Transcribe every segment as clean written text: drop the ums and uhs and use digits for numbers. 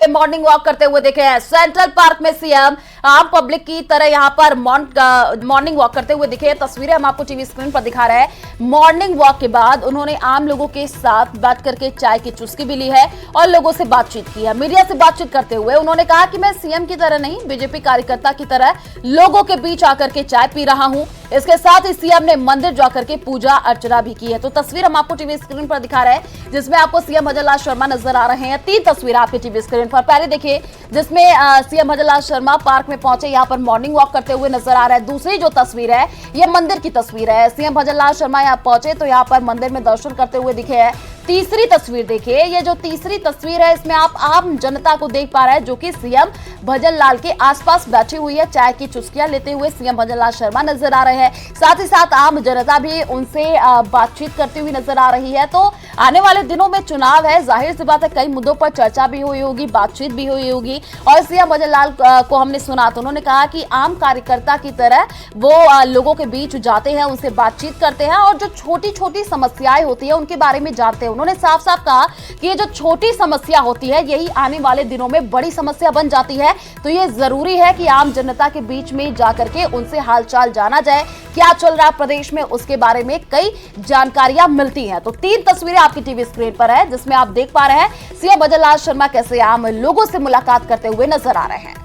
Morning walk करते हुए देखे हैं। सेंट्रल पार्क में सीएम आम पब्लिक की तरह यहां पर मॉर्निंग वॉक करते हुए दिखे। तस्वीरें हम आपको टीवी स्क्रीन पर दिखा रहे हैं। मॉर्निंग वॉक के बाद उन्होंने आम लोगों के साथ बैठ करके चाय की चुस्की भी ली है और लोगों से बातचीत की है। मीडिया से बातचीत करते हुए उन्होंने कहा कि मैं सीएम की तरह नहीं, बीजेपी कार्यकर्ता की तरह लोगों के बीच आकर के चाय पी रहा हूं। इसके साथ ही सीएम ने मंदिर जाकर के पूजा अर्चना भी की है। तो तस्वीर हम आपको टीवी स्क्रीन पर दिखा रहे हैं, जिसमें आपको सीएम भजनलाल शर्मा नजर आ रहे हैं। 3 तस्वीरें आपके टीवी स्क्रीन पर। पहले देखिए, जिसमें सीएम भजनलाल शर्मा पार्क में पहुंचे, यहां पर मॉर्निंग वॉक करते हुए नजर आ रहा है। दूसरी जो तस्वीर है, ये मंदिर की तस्वीर है। सीएम भजनलाल शर्मा यहां पहुंचे तो यहां पर मंदिर में दर्शन करते हुए दिखे हैं। तीसरी तस्वीर देखिए, ये जो तीसरी तस्वीर है, इसमें आप आम जनता को देख पा रहे हैं, जो कि सीएम भजनलाल के आसपास बैठी हुई है। चाय की चुस्कियां लेते हुए सीएम भजनलाल शर्मा नजर आ रहे हैं। साथ ही साथ आम जनता भी उनसे बातचीत करती हुई नजर आ रही है। तो आने वाले दिनों में चुनाव है, जाहिर सी बात है कई मुद्दों पर चर्चा भी हुई होगी, बातचीत भी हुई होगी। और सीएम भजनलाल को हमने सुना तो उन्होंने कहा कि आम कार्यकर्ता की तरह वो लोगों के बीच जाते हैं, उनसे बातचीत करते हैं और जो छोटी छोटी समस्याएं होती है उनके बारे में जानते हैं। उन्होंने साफ साफ कहा कि ये जो छोटी समस्या होती है, यही आने वाले दिनों में बड़ी समस्या बन जाती है। तो ये जरूरी है कि आम जनता के बीच में जाकर के उनसे हालचाल जाना जाए, क्या चल रहा है प्रदेश में, उसके बारे में कई जानकारियां मिलती हैं। तो 3 तस्वीरें आपकी टीवी स्क्रीन पर है, जिसमें आप देख पा रहे हैं सीएम भजनलाल शर्मा कैसे आम लोगों से मुलाकात करते हुए नजर आ रहे हैं।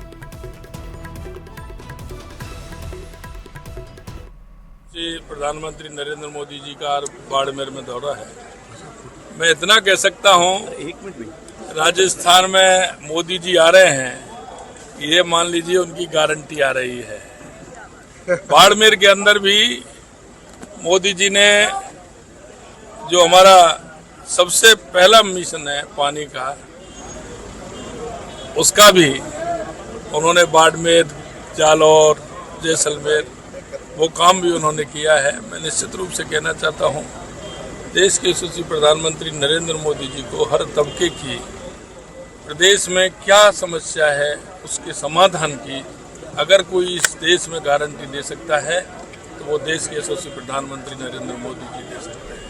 प्रधानमंत्री नरेंद्र मोदी जी का बाड़मेर में दौरा है। मैं इतना कह सकता हूं, राजस्थान में मोदी जी आ रहे हैं, ये मान लीजिए उनकी गारंटी आ रही है। बाड़मेर के अंदर भी मोदी जी ने जो हमारा सबसे पहला मिशन है पानी का, उसका भी उन्होंने बाड़मेर, जालौर, जैसलमेर वो काम भी उन्होंने किया है। मैं निश्चित रूप से कहना चाहता हूं, देश के यशस्वी प्रधानमंत्री नरेंद्र मोदी जी को हर तबके की प्रदेश में क्या समस्या है उसके समाधान की अगर कोई इस देश में गारंटी दे सकता है तो वो देश के यशस्वी प्रधानमंत्री नरेंद्र मोदी जी दे सकते हैं।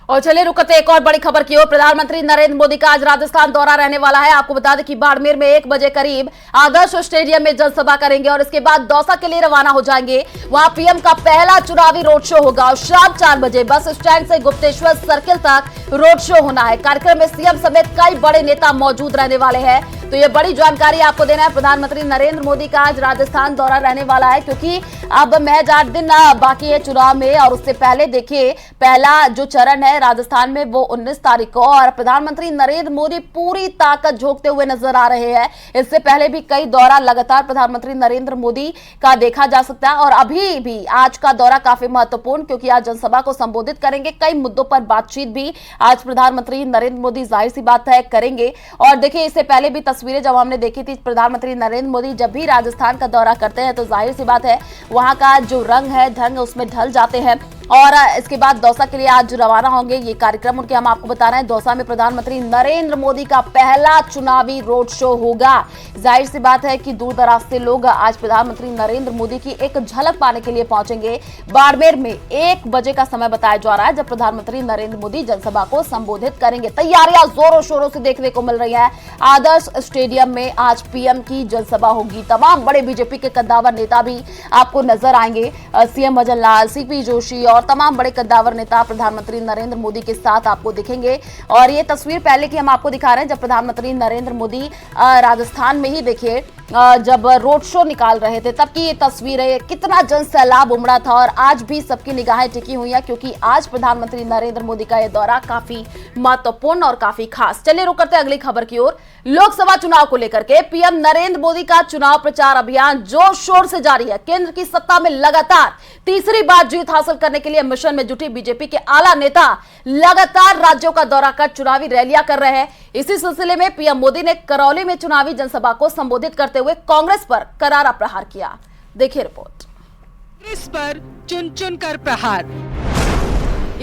और चलिए रुकते एक और बड़ी खबर की ओर। प्रधानमंत्री नरेंद्र मोदी का आज राजस्थान दौरा रहने वाला है। आपको बता दें कि बाड़मेर में 1 बजे करीब आदर्श स्टेडियम में जनसभा करेंगे और इसके बाद दौसा के लिए रवाना हो जाएंगे। वहां पीएम का पहला चुनावी रोड शो होगा और शाम 4 बजे बस स्टैंड से गुप्तेश्वर सर्किल तक रोड शो होना है। कार्यक्रम में सीएम समेत कई बड़े नेता मौजूद रहने वाले हैं। तो ये बड़ी जानकारी आपको देना है। प्रधानमंत्री नरेंद्र मोदी का आज राजस्थान दौरा रहने वाला है, क्योंकि अब महज 8 दिन बाकी है चुनाव में। और उससे पहले देखिए, पहला जो चरण है राजस्थान में वो 19 तारीख को, और प्रधानमंत्री नरेंद्र मोदी पूरी ताकत झोंकते हुए नजर आ रहे हैं। इससे पहले भी कई दौरा लगातार प्रधानमंत्री नरेंद्र मोदी का देखा जा सकता है और अभी भी आज का दौरा काफी महत्वपूर्ण, क्योंकि आज जनसभा को संबोधित करेंगे। कई मुद्दों पर बातचीत भी आज प्रधानमंत्री नरेंद्र मोदी जाहिर सी बात है करेंगे। और देखिए, इससे पहले भी तस्वीरें जब हमने देखी थी, प्रधानमंत्री नरेंद्र मोदी जब भी राजस्थान का दौरा करते हैं तो जाहिर सी बात है वहां का जो रंग है, ढंग, उसमें ढल जाते हैं। और इसके बाद दौसा के लिए आज रवाना होंगे। ये कार्यक्रम उनके हम आपको बता रहे हैं। दौसा में प्रधानमंत्री नरेंद्र मोदी का पहला चुनावी रोड शो होगा। जाहिर सी बात है कि दूर दराज से लोग आज प्रधानमंत्री नरेंद्र मोदी की एक झलक पाने के लिए पहुंचेंगे। बाड़मेर में 1 बजे का समय बताया जा रहा है जब प्रधानमंत्री नरेंद्र मोदी जनसभा को संबोधित करेंगे। तैयारियां जोरों शोरों से देखने को मिल रही है। आदर्श स्टेडियम में आज पीएम की जनसभा होगी। तमाम बड़े बीजेपी के कद्दावर नेता भी आपको नजर आएंगे। सीएम भजनलाल, सीपी जोशी और तमाम बड़े कद्दावर नेता प्रधानमंत्री नरेंद्र मोदी के साथ आपको दिखेंगे। और ये तस्वीर पहले की हम आपको दिखा रहे हैं जब प्रधानमंत्री नरेंद्र मोदी राजस्थान में ही देखिए जब रोड शो निकाल रहे थे, तब की ये तस्वीर है। कितना जन सैलाब उमड़ा था और आज भी सबकी निगाहें टिकी हुई है, क्योंकि आज प्रधानमंत्री नरेंद्र मोदी का यह दौरा काफी महत्वपूर्ण और काफी खास। चलिए रुक करते हैं अगली खबर की ओर। लोकसभा चुनाव को लेकर के पीएम नरेंद्र मोदी का चुनाव प्रचार अभियान जोर शोर से जारी है। केंद्र की सत्ता में लगातार तीसरी बार जीत हासिल करने के लिए मिशन में जुटी बीजेपी के आला नेता लगातार राज्यों का दौरा कर चुनावी रैलियां कर रहे हैं। इसी सिलसिले में पीएम मोदी ने करौली में चुनावी जनसभा को संबोधित करते हुए कांग्रेस पर करारा प्रहार किया। देखिए रिपोर्ट। कांग्रेस पर चुन चुन कर प्रहार,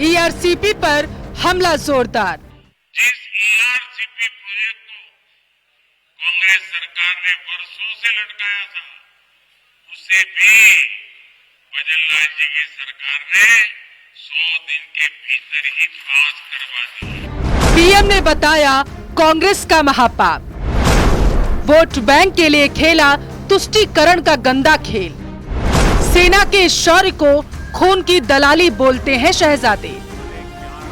ईआरसीपी पर हमला जोरदार। जिस ईआरसीपी प्रोजेक्ट को कांग्रेस सरकार ने वर्षों से लटकाया था, उसे भी भजनलाल जी की सरकार ने 100 दिन के भीतर ही पास करवा दिया। पीएम ने बताया कांग्रेस का महापाप। वोट बैंक के लिए खेला तुष्टीकरण का गंदा खेल। सेना के शौर्य को खून की दलाली बोलते हैं शहजादे।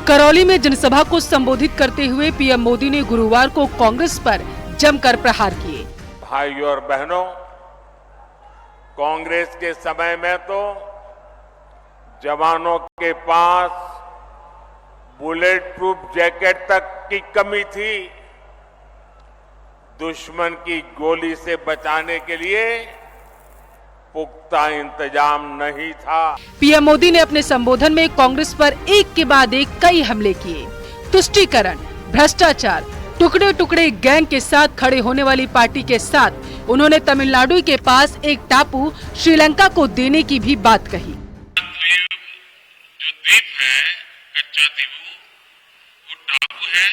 करौली में जनसभा को संबोधित करते हुए पीएम मोदी ने गुरुवार को कांग्रेस पर जमकर प्रहार किए। भाइयों और बहनों, कांग्रेस के समय में तो जवानों के पास बुलेट प्रूफ जैकेट तक की कमी थी। दुश्मन की गोली से बचाने के लिए पुख्ता इंतजाम नहीं था। पीएम मोदी ने अपने संबोधन में कांग्रेस पर एक के बाद एक कई हमले किए। तुष्टीकरण, भ्रष्टाचार, टुकड़े टुकड़े गैंग के साथ खड़े होने वाली पार्टी के साथ उन्होंने तमिलनाडु के पास एक टापू श्रीलंका को देने की भी बात कही। जो द्वीप है, कच्चा द्वीप, वो टापू है,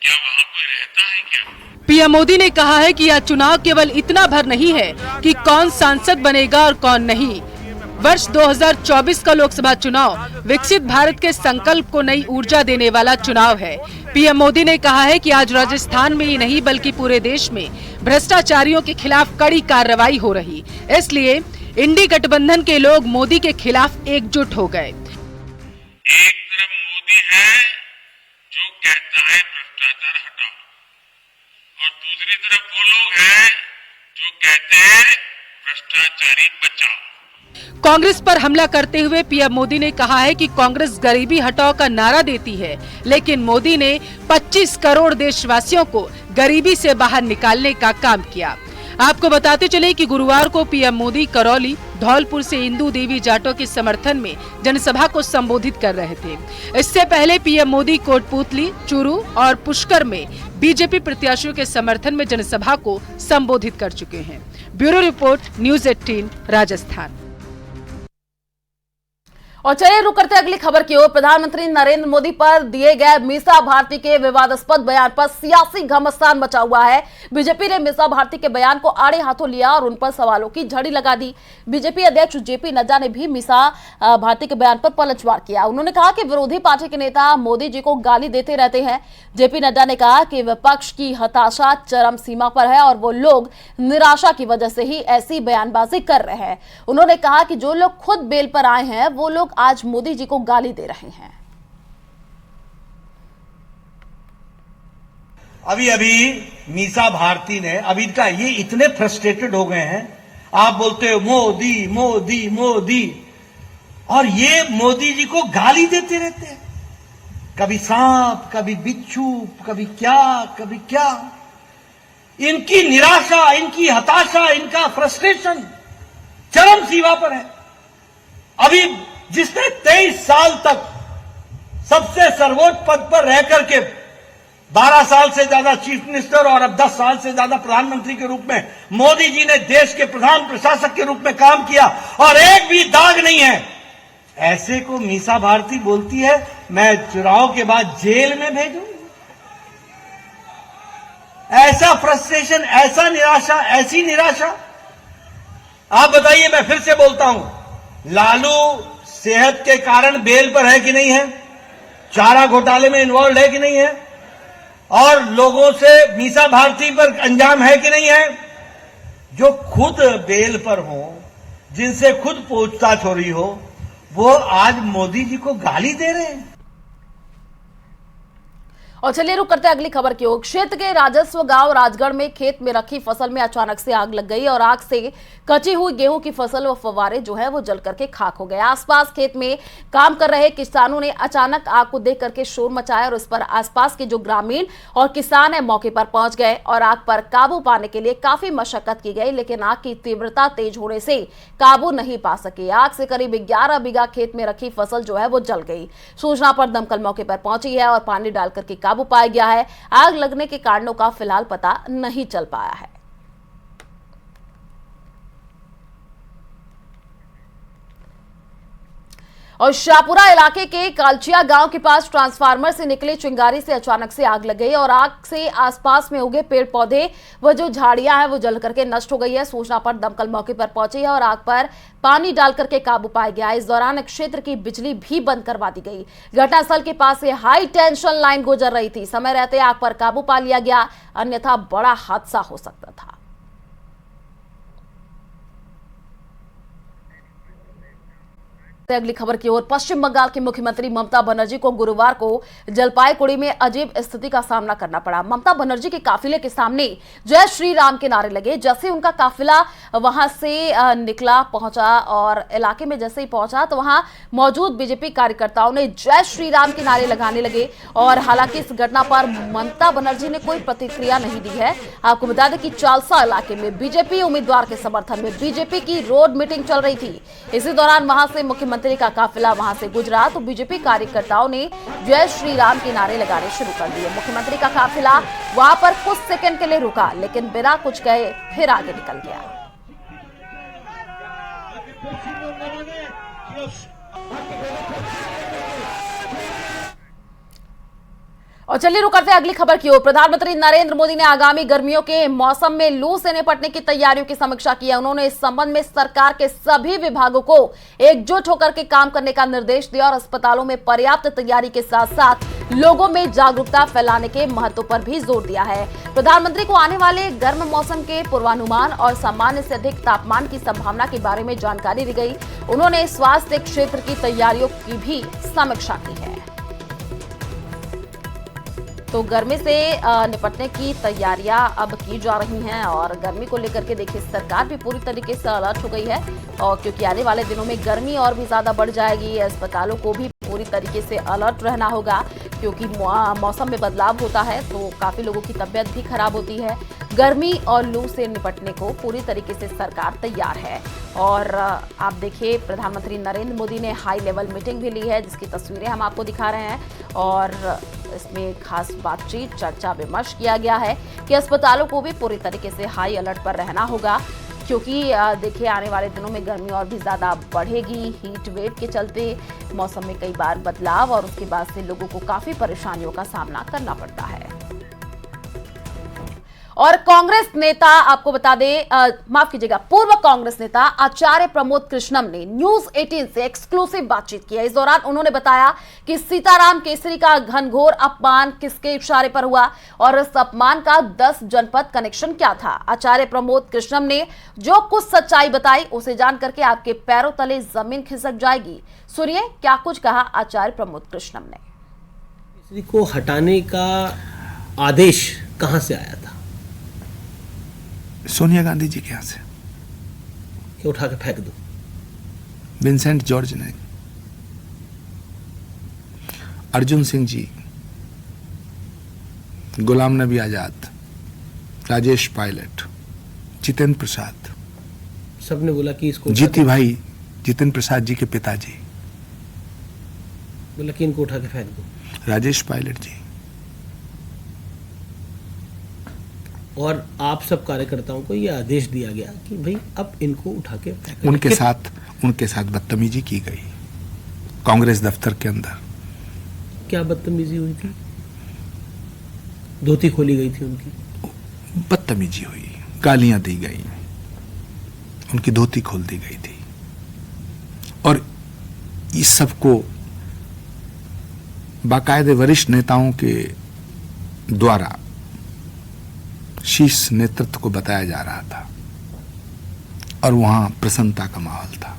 क्या वहाँ कोई रहता है क्या? पीएम मोदी ने कहा है कि यह चुनाव केवल इतना भर नहीं है कि कौन सांसद बनेगा और कौन नहीं। वर्ष 2024 का लोकसभा चुनाव विकसित भारत के संकल्प को नई ऊर्जा देने वाला चुनाव है। पीएम मोदी ने कहा है कि आज राजस्थान में ही नहीं बल्कि पूरे देश में भ्रष्टाचारियों के खिलाफ कड़ी कार्रवाई हो रही, इसलिए इंडी गठबंधन के लोग मोदी के खिलाफ एकजुट हो गए। एक तरफ मोदी है जो कहता है भ्रष्टाचार हटाओ, और दूसरी तरफ वो लोग हैं जो कहते हैं भ्रष्टाचारी बचाओ। कांग्रेस पर हमला करते हुए पीएम मोदी ने कहा है कि कांग्रेस गरीबी हटाओ का नारा देती है, लेकिन मोदी ने 25 करोड़ देशवासियों को गरीबी से बाहर निकालने का काम किया। आपको बताते चले कि गुरुवार को पीएम मोदी करौली, धौलपुर से इंदू देवी जाटों के समर्थन में जनसभा को संबोधित कर रहे थे। इससे पहले पीएम मोदी कोटपूतली, चूरू और पुष्कर में बीजेपी प्रत्याशियों के समर्थन में जनसभा को संबोधित कर चुके हैं। Bureau report, news 18 Rajasthan. और चलिए रुक करते अगली खबर की ओर। प्रधानमंत्री नरेंद्र मोदी पर दिए गए मीसा भारती के विवादास्पद बयान पर सियासी घमासान मचा हुआ है। बीजेपी ने मीसा भारती के बयान को आड़े हाथों लिया और उन पर सवालों की झड़ी लगा दी। बीजेपी अध्यक्ष जेपी नड्डा ने भी मीसा भारती के बयान पर पलटवार किया। उन्होंने कहा कि विरोधी पार्टी के नेता मोदी जी को गाली देते रहते हैं। जेपी नड्डा ने कहा कि विपक्ष की हताशा चरम सीमा पर है और वो लोग निराशा की वजह से ही ऐसी बयानबाजी कर रहे हैं। उन्होंने कहा कि जो लोग खुद बेल पर आए हैं वो लोग आज मोदी जी को गाली दे रहे हैं। अभी मीसा भारती ने अभी का ये इतने फ्रस्ट्रेटेड हो गए हैं। आप बोलते हो मोदी मोदी मोदी, और ये मोदी जी को गाली देते रहते हैं। कभी सांप, कभी बिच्छू, कभी क्या। इनकी निराशा, इनकी हताशा, इनका फ्रस्ट्रेशन चरम सीमा पर है। अभी जिसने 23 साल तक सबसे सर्वोच्च पद पर रह करके 12 साल से ज्यादा चीफ मिनिस्टर और अब 10 साल से ज्यादा प्रधानमंत्री के रूप में मोदी जी ने देश के प्रधान प्रशासक के रूप में काम किया और एक भी दाग नहीं है, ऐसे को मीसा भारती बोलती है मैं चुनाव के बाद जेल में भेजूं। ऐसा फ्रस्ट्रेशन, ऐसा निराशा, ऐसी निराशा। आप बताइए, मैं फिर से बोलता हूं, लालू सेहत के कारण बेल पर है कि नहीं है, चारा घोटाले में इन्वॉल्व है कि नहीं है, और लोगों से मीसा भारती पर अंजाम है कि नहीं है। जो खुद बेल पर हो, जिनसे खुद पूछताछ हो रही हो, वो आज मोदी जी को गाली दे रहे हैं। और चलिए रुक करते अगली खबर की ओर। क्षेत्र के राजस्व गांव राजगढ़ में खेत में रखी फसल में अचानक से आग लग गई और आग से कची हुई गेहूं की फसल व फव्वारे जो है वो जल करके खाक हो गए। आसपास खेत में काम कर रहे किसानों ने अचानक आग को देख करके शोर मचाया और उस पर आसपास के जो ग्रामीण और किसान है मौके पर पहुंच गए और आग पर काबू पाने के लिए काफी मशक्कत की गई, लेकिन आग की तीव्रता तेज होने से काबू नहीं पा सके। आग से करीब 11 बीघा खेत में रखी फसल जो है वो जल गई। सूचना पर दमकल मौके पर पहुंची है और पानी डाल करके काबू पाया गया है। आग लगने के कारणों का फिलहाल पता नहीं चल पाया है। और शाहपुरा इलाके के कालचिया गांव के पास ट्रांसफार्मर से निकले चिंगारी से अचानक से आग लग गई और आग से आसपास में उगे पेड़ पौधे व जो झाड़ियां हैं वो जल करके नष्ट हो गई है। सूचना पर दमकल मौके पर पहुंची है और आग पर पानी डाल करके काबू पाया गया। इस दौरान क्षेत्र की बिजली भी बंद करवा दी गई। घटनास्थल के पास से हाई टेंशन लाइन गुजर रही थी। समय रहते आग पर काबू पा लिया गया, अन्यथा बड़ा हादसा हो सकता था। बढ़ते अगली खबर की ओर। पश्चिम बंगाल की मुख्यमंत्री ममता बनर्जी को गुरुवार को जलपाईगुड़ी में अजीब स्थिति का सामना करना पड़ा। ममता बनर्जी के काफिले के सामने जय श्री राम के नारे लगे। जैसे उनका काफिला वहां से निकला पहुंचा और इलाके में जैसे ही पहुंचा तो वहां मौजूद बीजेपी कार्यकर्ताओं ने जय श्री राम के नारे लगाने लगे। और हालांकि इस घटना पर ममता बनर्जी ने कोई प्रतिक्रिया नहीं दी है। आपको बता दें कि चालसा इलाके में बीजेपी उम्मीदवार के समर्थन में बीजेपी की रोड मीटिंग चल रही थी। इसी दौरान वहां से मुख्यमंत्री का काफिला वहां से गुजरा तो बीजेपी कार्यकर्ताओं ने जय श्री राम के नारे लगाने शुरू कर दिए। मुख्यमंत्री का काफिला वहां पर कुछ सेकंड के लिए रुका, लेकिन बिना कुछ कहे फिर आगे निकल गया। और चलिए रुक करते हैं अगली खबर की ओर। प्रधानमंत्री नरेंद्र मोदी ने आगामी गर्मियों के मौसम में लू से निपटने की तैयारियों की समीक्षा की है। उन्होंने इस संबंध में सरकार के सभी विभागों को एकजुट होकर के काम करने का निर्देश दिया और अस्पतालों में पर्याप्त तैयारी के साथ साथ लोगों में जागरूकता फैलाने के महत्व पर भी जोर दिया है। प्रधानमंत्री को आने वाले गर्म मौसम के पूर्वानुमान और सामान्य से अधिक तापमान की संभावना के बारे में जानकारी दी गई। उन्होंने स्वास्थ्य क्षेत्र की तैयारियों की भी समीक्षा की है। तो गर्मी से निपटने की तैयारियां अब की जा रही हैं और गर्मी को लेकर के देखिए सरकार भी पूरी तरीके से अलर्ट हो गई है। और क्योंकि आने वाले दिनों में गर्मी और भी ज्यादा बढ़ जाएगी, अस्पतालों को भी पूरी तरीके से अलर्ट रहना होगा क्योंकि मौसम में बदलाव होता है तो काफी लोगों की तबीयत भी खराब होती है। गर्मी और लू से निपटने को पूरी तरीके से सरकार तैयार है। और आप देखिए प्रधानमंत्री नरेंद्र मोदी ने हाई लेवल मीटिंग भी ली है जिसकी तस्वीरें हम आपको दिखा रहे हैं। और इसमें खास बातचीत चर्चा विमर्श किया गया है कि अस्पतालों को भी पूरी तरीके से हाई अलर्ट पर रहना होगा क्योंकि देखिए आने वाले दिनों में गर्मी और भी ज़्यादा बढ़ेगी। हीट वेव के चलते मौसम में कई बार बदलाव और उसके बाद से लोगों को काफ़ी परेशानियों का सामना करना पड़ता है। और कांग्रेस नेता आपको बता दें माफ कीजिएगा पूर्व कांग्रेस नेता आचार्य प्रमोद कृष्णम ने न्यूज 18 से एक्सक्लूसिव बातचीत की है। इस दौरान उन्होंने बताया कि सीताराम केसरी का घनघोर अपमान किसके इशारे पर हुआ और इस अपमान का 10 जनपद कनेक्शन क्या था। आचार्य प्रमोद कृष्णम ने जो कुछ सच्चाई बताई उसे जान करके आपके पैरों तले जमीन खिसक जाएगी। सुनिए क्या कुछ कहा आचार्य प्रमोद कृष्णम ने। केसरी को हटाने का आदेश कहां से आया था? सोनिया गांधी जी के यहाँ से कि उठा के फेंक दो। विंसेंट जॉर्ज ने, अर्जुन सिंह जी, गुलाम नबी आजाद, राजेश पायलट, जितेंद्र प्रसाद, सबने बोला कि इसको जीती भाई जितेंद्र प्रसाद जी के पिताजी, बोला कि इनको उठा के फेंक दो। राजेश पायलट जी और आप सब कार्यकर्ताओं को यह आदेश दिया गया कि भाई अब इनको उठा के फेंक। उनके साथ बदतमीजी की गई कांग्रेस दफ्तर के अंदर। क्या बदतमीजी हुई थी? धोती खोली गई थी उनकी, बदतमीजी हुई, गालियां दी गई, उनकी धोती खोल दी गई थी। और इस सबको बाकायदे वरिष्ठ नेताओं के द्वारा शीर्ष नेतृत्व को बताया जा रहा था और वहां प्रसन्नता का माहौल था।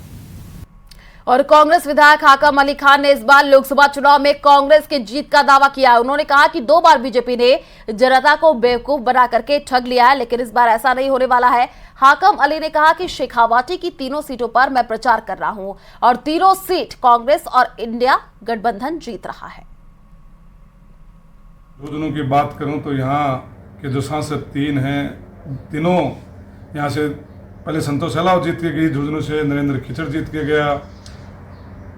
और कांग्रेस विधायक हाकम अली खान ने इस बार लोकसभा चुनाव में कांग्रेस की जीत का दावा किया। उन्होंने कहा कि 2 बार बीजेपी ने जनता को बेवकूफ बना करके ठग लिया है, लेकिन इस बार ऐसा नहीं होने वाला है। हाकम अली ने कहा कि शेखावाटी की 3 सीटों पर मैं प्रचार कर रहा हूं और 3 सीट कांग्रेस और इंडिया गठबंधन जीत रहा है। झुंझुनू की बात करूं तो यहाँ के जो सांसद 3 हैं, तीनों यहाँ से पहले संतोष सलाव जीत के गई, झुंझुनू से नरेंद्र खिचड़ जीत के गया,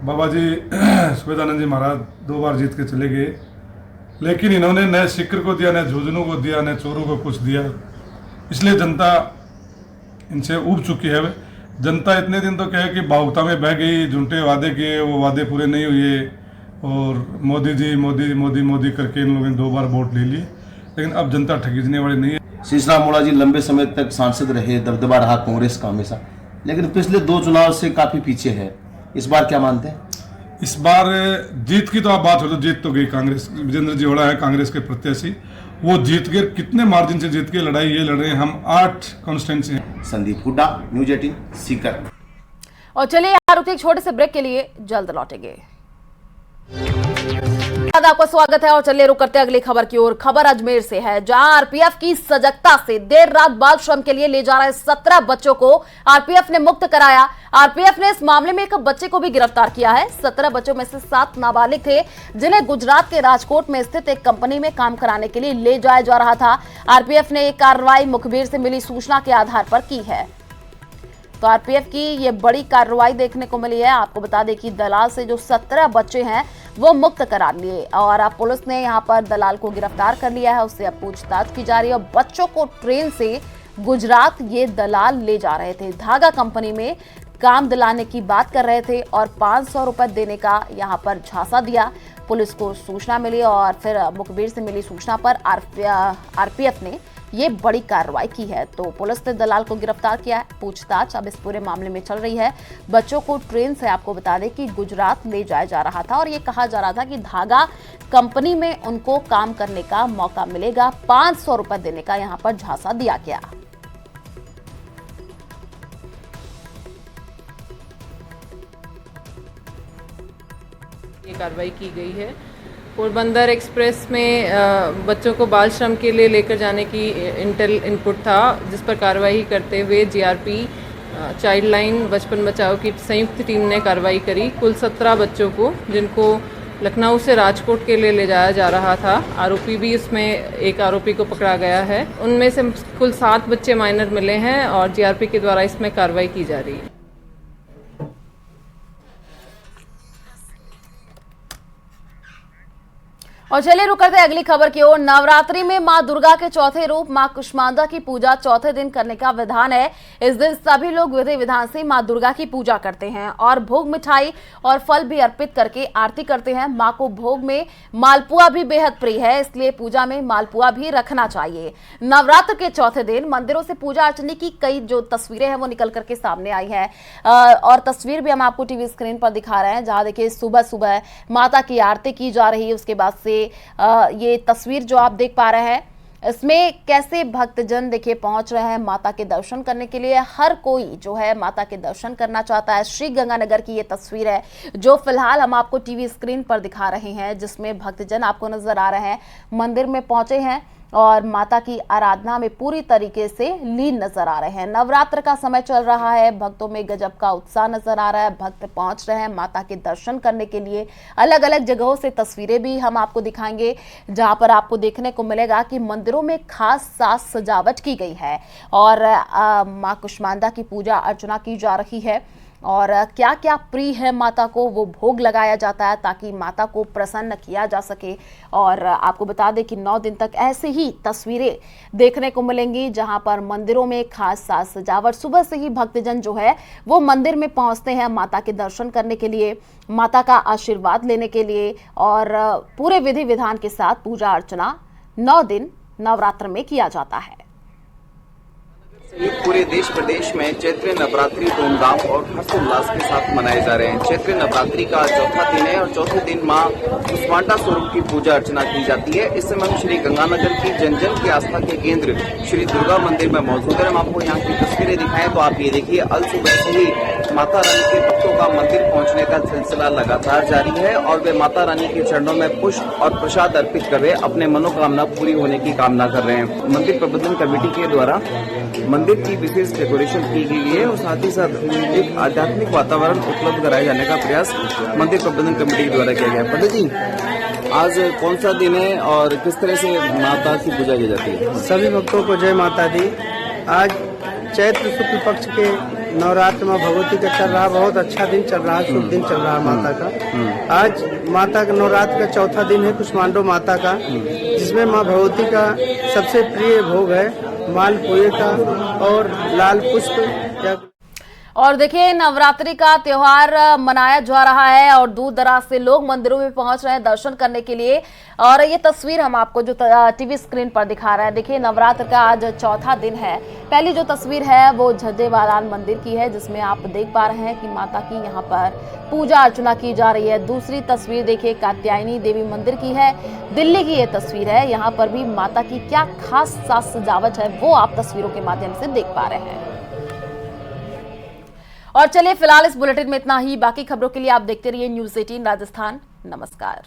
बाबा जी सुबेदानंद जी महाराज 2 बार जीत के चले गए। लेकिन इन्होंने न सिक्र को दिया, न झुंझुनू को दिया, न चोरों को कुछ दिया। इसलिए जनता इनसे ऊब चुकी है। जनता इतने दिन तो कहे कि भावुकता में बह गई, झूठे वादे किए, वो वादे पूरे नहीं हुए और मोदी जी मोदी मोदी मोदी करके इन लोगों ने 2 बार वोट ले लिए। लेकिन अब जनता ठगीजने वाली नहीं है। शीशराम मोड़ा जी लंबे समय तक सांसद रहे, दबदबा रहा कांग्रेस का हमेशा, लेकिन पिछले 2 चुनाव से काफी पीछे है। इस बार क्या मानते हैं? इस बार जीत की तो आप बात हो तो जीत तो गई कांग्रेस। विजेंद्र जी होड़ा है कांग्रेस के प्रत्याशी, वो जीत गए। कितने मार्जिन से जीत के लड़ाई ये लड़ रहे हैं। हम 8 कॉन्स्टिट्यूंसी हैं। संदीप हुड्डा, न्यूज 18, सीकर। और चलिए यहाँ रुकिए एक छोटे से ब्रेक के लिए, जल्द लौटेंगे। आपका स्वागत है और चलिए रुक करते हैं अगली खबर की ओर। खबर अजमेर से है, जहां आरपीएफ की सजगता से देर रात बाल श्रम के लिए ले जा रहे 17 बच्चों को आरपीएफ ने मुक्त कराया। आरपीएफ ने इस मामले में एक बच्चे को भी गिरफ्तार किया है। 17 बच्चों में से 7 नाबालिग थे, जिन्हें गुजरात के राजकोट में स्थित एक कंपनी में काम कराने के लिए ले जाया जा रहा था। आरपीएफ ने एक कार्रवाई मुखबिर से मिली सूचना के आधार पर की है। तो आरपीएफ की ये बड़ी कार्रवाई देखने को मिली है। आपको बता दें कि दलाल से जो 17 बच्चे हैं वो मुक्त करा लिए और अब पुलिस ने यहाँ पर दलाल को गिरफ्तार कर लिया है। उससे अब पूछताछ की जा रही है। बच्चों को ट्रेन से गुजरात ये दलाल ले जा रहे थे, धागा कंपनी में काम दिलाने की बात कर रहे थे और 500 रुपए देने का यहाँ पर झांसा दिया। पुलिस को सूचना मिली और फिर मुखबिर से मिली सूचना पर आरपीएफ ने ये बड़ी कार्रवाई की है। तो पुलिस ने दलाल को गिरफ्तार किया है। पूछताछ अब इस पूरे मामले में चल रही है। बच्चों को ट्रेन से आपको बता दें कि गुजरात ले जाया जा रहा था और ये कहा जा रहा था कि धागा कंपनी में उनको काम करने का मौका मिलेगा। 500 रुपए देने का यहाँ पर झांसा दिया गया। ये कार्रवाई की गई है। पोरबंदर एक्सप्रेस में बच्चों को बाल श्रम के लिए लेकर जाने की इंटेल इनपुट था, जिस पर कार्रवाई करते हुए जीआरपी, चाइल्ड लाइन, बचपन बचाओ की संयुक्त टीम ने कार्रवाई करी। कुल 17 बच्चों को, जिनको लखनऊ से राजकोट के लिए ले जाया जा रहा था, आरोपी भी उसमें एक आरोपी को पकड़ा गया है। उनमें से कुल 7 बच्चे माइनर मिले हैं और जीआरपी के द्वारा इसमें कार्रवाई की जा रही है। और चलिए रुक करते हैं अगली खबर की ओर। नवरात्रि में मां दुर्गा के चौथे रूप मां कुष्मांडा की पूजा चौथे दिन करने का विधान है। इस दिन सभी लोग विधि विधान से मां दुर्गा की पूजा करते हैं और भोग मिठाई और फल भी अर्पित करके आरती करते हैं। मां को भोग में मालपुआ भी बेहद प्रिय है, इसलिए पूजा में मालपुआ भी रखना चाहिए। नवरात्र के चौथे दिन मंदिरों से पूजा अर्चना की कई जो तस्वीरें हैं वो निकल करके सामने आई है और तस्वीर भी हम आपको टीवी स्क्रीन पर दिखा रहे हैं, जहां देखिए सुबह सुबह माता की आरती की जा रही है। उसके बाद से ये तस्वीर जो आप देख पा रहे हैं, इसमें कैसे भक्तजन देखिए पहुंच रहे हैं माता के दर्शन करने के लिए। हर कोई जो है माता के दर्शन करना चाहता है। श्री गंगानगर की ये तस्वीर है जो फिलहाल हम आपको टीवी स्क्रीन पर दिखा रहे हैं, जिसमें भक्तजन आपको नजर आ रहे हैं, मंदिर में पहुंचे हैं और माता की आराधना में पूरी तरीके से लीन नजर आ रहे हैं। नवरात्र का समय चल रहा है, भक्तों में गजब का उत्साह नजर आ रहा है। भक्त पहुंच रहे हैं माता के दर्शन करने के लिए। अलग अलग जगहों से तस्वीरें भी हम आपको दिखाएंगे, जहां पर आपको देखने को मिलेगा कि मंदिरों में खास साज सजावट की गई है और मां कुष्मांडा की पूजा अर्चना की जा रही है और क्या क्या प्रिय है माता को वो भोग लगाया जाता है ताकि माता को प्रसन्न किया जा सके। और आपको बता दें कि 9 दिन तक ऐसे ही तस्वीरें देखने को मिलेंगी, जहां पर मंदिरों में खास साज सजावट। सुबह से ही भक्तजन जो है वो मंदिर में पहुंचते हैं माता के दर्शन करने के लिए, माता का आशीर्वाद लेने के लिए और पूरे विधि विधान के साथ पूजा अर्चना 9 दिन नवरात्र में किया जाता है। पूरे देश प्रदेश में चैत्र नवरात्रि धूमधाम और हर्षोल्लास के साथ मनाए जा रहे हैं। चैत्र नवरात्रि का चौथा दिन है और चौथे दिन मां कुष्मांडा स्वरूप की पूजा अर्चना की जाती है। इस समय हम श्री गंगानगर की जन जन की आस्था के केंद्र श्री दुर्गा मंदिर में मौजूद है। हम आपको यहाँ की तस्वीरें दिखाएं तो आप ये देखिए, अल सुबह से ही माता रानी के भक्तों का मंदिर पहुँचने का सिलसिला लगातार जारी है और वे माता रानी के चरणों में पुष्प और प्रसाद अर्पित कर अपने मनोकामना पूरी होने की कामना कर रहे हैं। मंदिर प्रबंधन कमेटी के द्वारा मंदिर की विशेष डेकोरेशन की गई है और साथ ही साथ एक आध्यात्मिक वातावरण उपलब्ध कराए जाने का प्रयास मंदिर प्रबंधन कमेटी के द्वारा किया गया है। पंडित जी, आज कौन सा दिन है और किस तरह से माता की पूजा की जाती है? सभी भक्तों को जय माता दी। आज चैत्र शुक्ल पक्ष के नवरात्र माँ भगवती का चल रहा, बहुत अच्छा दिन चल रहा है, शुभ दिन चल रहा है माता का। आज माता का नवरात्र का चौथा दिन है कुष्मांडा माता का, जिसमें माँ भगवती का सबसे प्रिय भोग है मालपुए का और लाल पुष्प। और देखिए नवरात्रि का त्योहार मनाया जा रहा है और दूर दराज से लोग मंदिरों में पहुंच रहे हैं दर्शन करने के लिए। और ये तस्वीर हम आपको जो टीवी स्क्रीन पर दिखा रहा है, देखिए नवरात्र का आज चौथा दिन है। पहली जो तस्वीर है वो झज्जेवालान मंदिर की है, जिसमें आप देख पा रहे हैं कि माता की यहाँ पर पूजा अर्चना की जा रही है। दूसरी तस्वीर देखिए कात्यायनी देवी मंदिर की है, दिल्ली की ये तस्वीर है। यहाँ पर भी माता की क्या खास साज सजावट है वो आप तस्वीरों के माध्यम से देख पा रहे हैं। और चलिए फिलहाल इस बुलेटिन में इतना ही। बाकी खबरों के लिए आप देखते रहिए न्यूज़ 18 राजस्थान। नमस्कार।